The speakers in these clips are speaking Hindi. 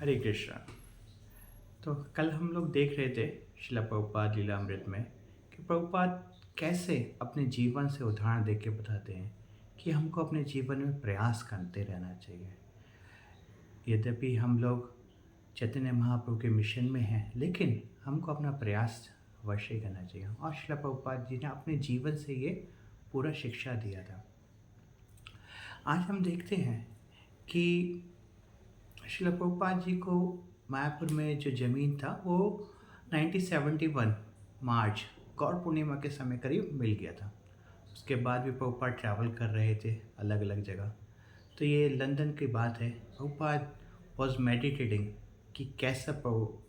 हरे कृष्णा। तो कल हम लोग देख रहे थे शिला प्रभुपाद लीलामृत में कि प्रभुपाद कैसे अपने जीवन से उदाहरण दे के बताते हैं कि हमको अपने जीवन में प्रयास करते रहना चाहिए। यद्यपि हम लोग चैतन्य महाप्रभु के मिशन में हैं, लेकिन हमको अपना प्रयास अवश्य करना चाहिए। और शिला प्रभुपाद जी ने अपने जीवन से ये पूरा शिक्षा दिया था। आज हम देखते हैं कि शिला प्रभुपाद जी को मायापुर में जो ज़मीन था वो 1971 मार्च गौर पूर्णिमा के समय करीब मिल गया था। उसके बाद भी प्रभुपाद ट्रैवल कर रहे थे अलग अलग जगह। तो ये लंदन की बात है। प्रभुपाद वॉज मेडिटेटिंग कि कैसा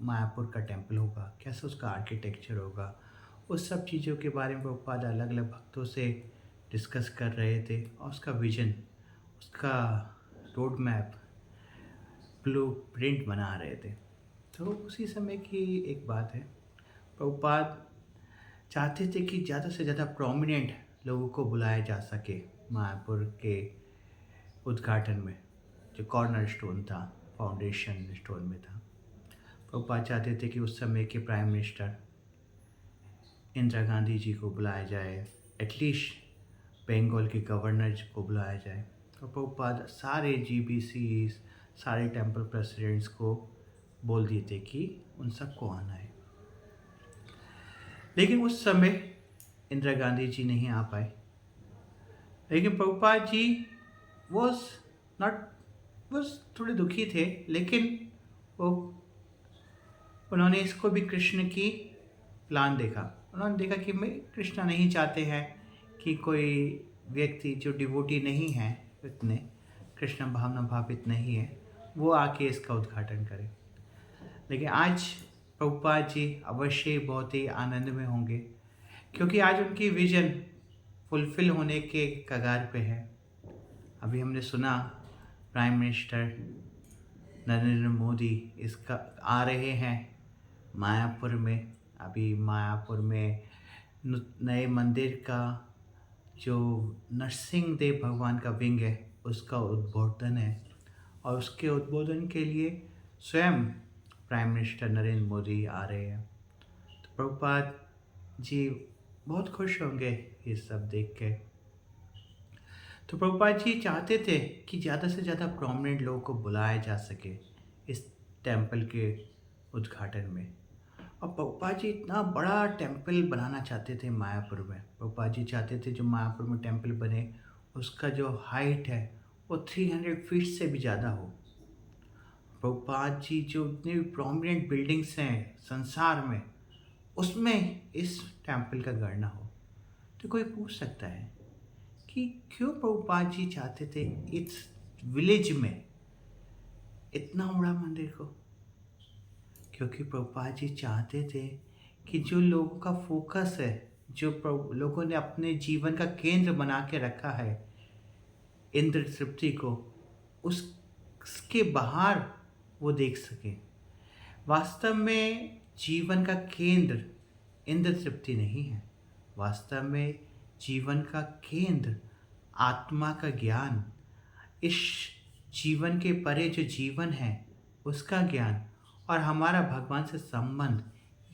मायापुर का टेम्पल होगा, कैसा उसका आर्किटेक्चर होगा, उस सब चीज़ों के बारे में प्रभुपाद अलग अलग भक्तों से डिस्कस कर रहे थे। और उसका विजन, उसका रोड मैप, ब्लू प्रिंट बना रहे थे। तो उसी समय की एक बात है, प्रभुपाद चाहते थे कि ज़्यादा से ज़्यादा प्रोमिनेंट लोगों को बुलाया जा सके मायापुर के उद्घाटन में, जो कॉर्नर स्टोन था, फाउंडेशन स्टोन में था। प्रभुपाद चाहते थे कि उस समय के प्राइम मिनिस्टर इंदिरा गांधी जी को बुलाया जाए, एटलीस्ट बंगाल के गवर्नर को बुलाया जाए। और प्रभुपाद सारे जीबीसीज, सारे टेम्पल प्रेसिडेंट्स को बोल दिए थे कि उन सबको आना है। लेकिन उस समय इंदिरा गांधी जी नहीं आ पाए। लेकिन Prabhupada ji was not was थोड़े दुखी थे, लेकिन वो उन्होंने इसको भी कृष्ण की प्लान देखा। उन्होंने देखा कि मैं कृष्णा नहीं चाहते हैं कि कोई व्यक्ति जो डिवोटी नहीं है, इतने कृष्ण भावना भावित नहीं है, वो आके इसका उद्घाटन करे। लेकिन आज प्रभुपाद जी अवश्य बहुत ही आनंद में होंगे, क्योंकि आज उनकी विजन फुलफिल होने के कगार पे है। अभी हमने सुना प्राइम मिनिस्टर नरेंद्र मोदी इसका आ रहे हैं मायापुर में। अभी मायापुर में नए मंदिर का जो नरसिंह देव भगवान का विंग है, उसका उद्बोधन है। और उसके उद्बोधन के लिए स्वयं प्राइम मिनिस्टर नरेंद्र मोदी आ रहे हैं। तो प्रभुपाद जी बहुत खुश होंगे ये सब देख के। तो प्रभुपाद जी चाहते थे कि ज़्यादा से ज़्यादा प्रोमिनेंट लोगों को बुलाया जा सके इस टेम्पल के उद्घाटन में। और प्रभुपाद जी इतना बड़ा टेम्पल बनाना चाहते थे मायापुर में। प्रभुपाद जी चाहते थे जो मायापुर में टेम्पल बने, उसका जो हाइट है वो 300 फीट से भी ज़्यादा हो। प्रभुपाद जी जो इतनी प्रोमिनेंट बिल्डिंग्स हैं संसार में, उसमें इस टेम्पल का गणना हो। तो कोई पूछ सकता है कि क्यों प्रभुपाद जी चाहते थे इस विलेज में इतना बड़ा मंदिर को। क्योंकि प्रभुपाद जी चाहते थे कि जो लोगों का फोकस है, जो लोगों ने अपने जीवन का केंद्र बना के रखा है इंद्र तृप्ति को, उसके बाहर वो देख सके। वास्तव में जीवन का केंद्र इंद्र तृप्ति नहीं है। वास्तव में जीवन का केंद्र आत्मा का ज्ञान, इस जीवन के परे जो जीवन है उसका ज्ञान, और हमारा भगवान से संबंध,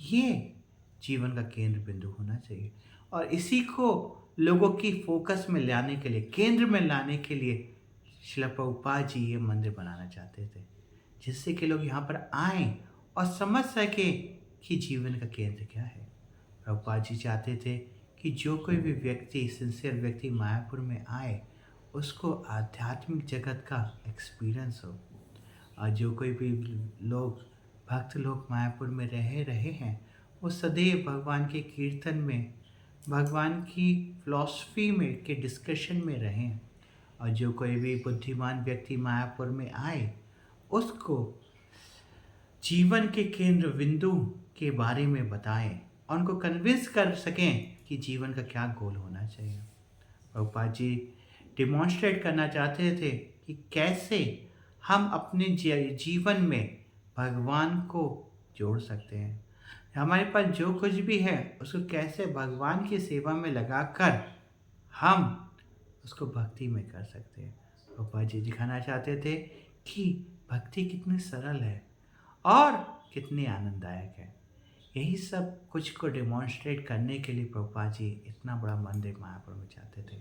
ये जीवन का केंद्र बिंदु होना चाहिए। और इसी को लोगों की फोकस में लाने के लिए, केंद्र में लाने के लिए शिला प्रभुपाद जी ये मंदिर बनाना चाहते थे, जिससे कि लोग यहाँ पर आएं और समझ सके कि जीवन का केंद्र क्या है। प्रभुपाद जी चाहते थे कि जो कोई भी व्यक्ति, सिंसियर व्यक्ति मायापुर में आए, उसको आध्यात्मिक जगत का एक्सपीरियंस हो। और जो कोई भी लोग, भक्त लोग मायापुर में रहे हैं, वो सदैव भगवान के कीर्तन में, भगवान की फिलॉसफी में के डिस्कशन में रहें। और जो कोई भी बुद्धिमान व्यक्ति मायापुर में आए, उसको जीवन के केंद्र बिंदु के बारे में बताएं और उनको कन्विंस कर सकें कि जीवन का क्या गोल होना चाहिए। प्रभुपाद जी डिमॉन्स्ट्रेट करना चाहते थे कि कैसे हम अपने जीवन में भगवान को जोड़ सकते हैं। हमारे पास जो कुछ भी है उसको कैसे भगवान की सेवा में लगाकर हम उसको भक्ति में कर सकते हैं। प्रभुपाद जी दिखाना चाहते थे कि भक्ति कितनी सरल है। और कितनी आनंददायक है। यही सब कुछ को डेमोन्स्ट्रेट करने के लिए प्रभुपाद जी इतना बड़ा मंदिर मायापुर में चाहते थे,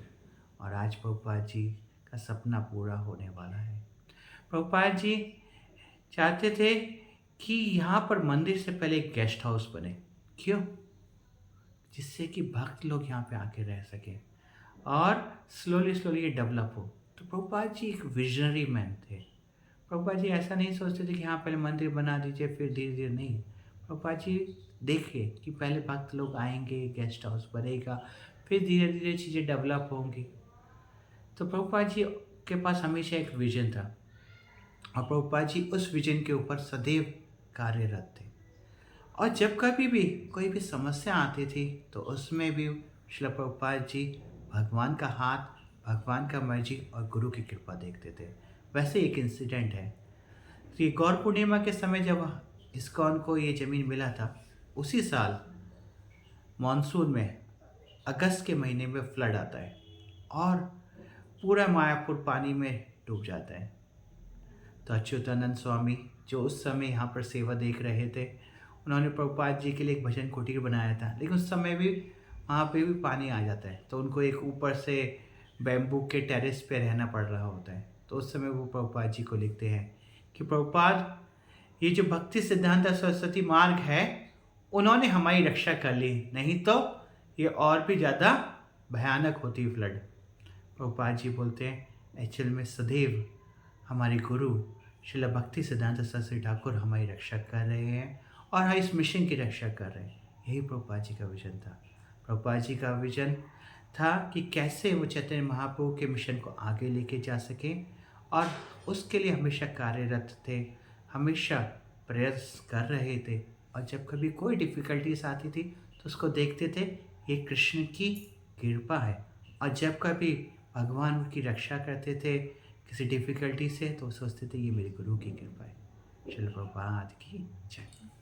और आज प्रभुपाद जी का सपना पूरा होने वाला है। प्रभुपाद जी चाहते थे कि यहाँ पर मंदिर से पहले एक गेस्ट हाउस बने। क्यों? जिससे कि भक्त लोग यहाँ पे आके रह सकें और स्लोली स्लोली ये डेवलप हो। तो प्रभुपाद जी एक विजनरी मैन थे। प्रभुपाद जी ऐसा नहीं सोचते थे कि हाँ पहले मंदिर बना दीजिए फिर धीरे धीरे, नहीं। प्रभुपाद जी देखिए कि पहले भक्त लोग आएंगे, गेस्ट हाउस बनेगा, फिर धीरे धीरे चीज़ें डेवलप होंगी। तो प्रभुपाद जी के पास हमेशा एक विजन था, और प्रभुपाद जी उस विजन के ऊपर सदैव कार्यरत थे। और जब कभी भी कोई भी समस्या आती थी तो उसमें भी श्रील प्रभुपाद जी भगवान का हाथ, भगवान का मर्जी और गुरु की कृपा देखते थे। वैसे एक इंसिडेंट है कि गौर पूर्णिमा के समय जब इस्कॉन को ये ज़मीन मिला था, उसी साल मॉनसून में अगस्त के महीने में फ्लड आता है और पूरा मायापुर पानी में डूब जाता है। तो अच्युतानंद स्वामी जो उस समय यहाँ पर सेवा देख रहे थे, उन्होंने प्रभुपाद जी के लिए एक भजन कुटीर बनाया था, लेकिन उस समय भी वहाँ पे भी पानी आ जाता है, तो उनको एक ऊपर से बैम्बू के टेरेस पे रहना पड़ रहा होता है। तो उस समय वो प्रभुपाद जी को लिखते हैं कि प्रभुपाद, ये जो भक्ति सिद्धांत सरस्वती मार्ग है, उन्होंने हमारी रक्षा कर ली, नहीं तो ये और भी ज़्यादा भयानक होती फ्लड। प्रभुपाद जी बोलते हैं एक्चुअल में सदैव हमारे गुरु श्रील भक्ति सिद्धांत सरस्वती ठाकुर हमारी रक्षा कर रहे हैं और हम इस मिशन की रक्षा कर रहे हैं। यही प्रभुपाद जी का विजन था। प्रभुपाद जी का विजन था कि कैसे वो चैतन्य महाप्रभु के मिशन को आगे लेके जा सकें, और उसके लिए हमेशा कार्यरत थे, हमेशा प्रयास कर रहे थे। और जब कभी कोई डिफ़िकल्टीज आती थी तो उसको देखते थे ये कृष्ण की कृपा है, और जब कभी भगवान की रक्षा करते थे किसी डिफ़िकल्टी से तो सोचते थे ये मेरे गुरु की कृपा है। श्रील प्रभुपाद की जय।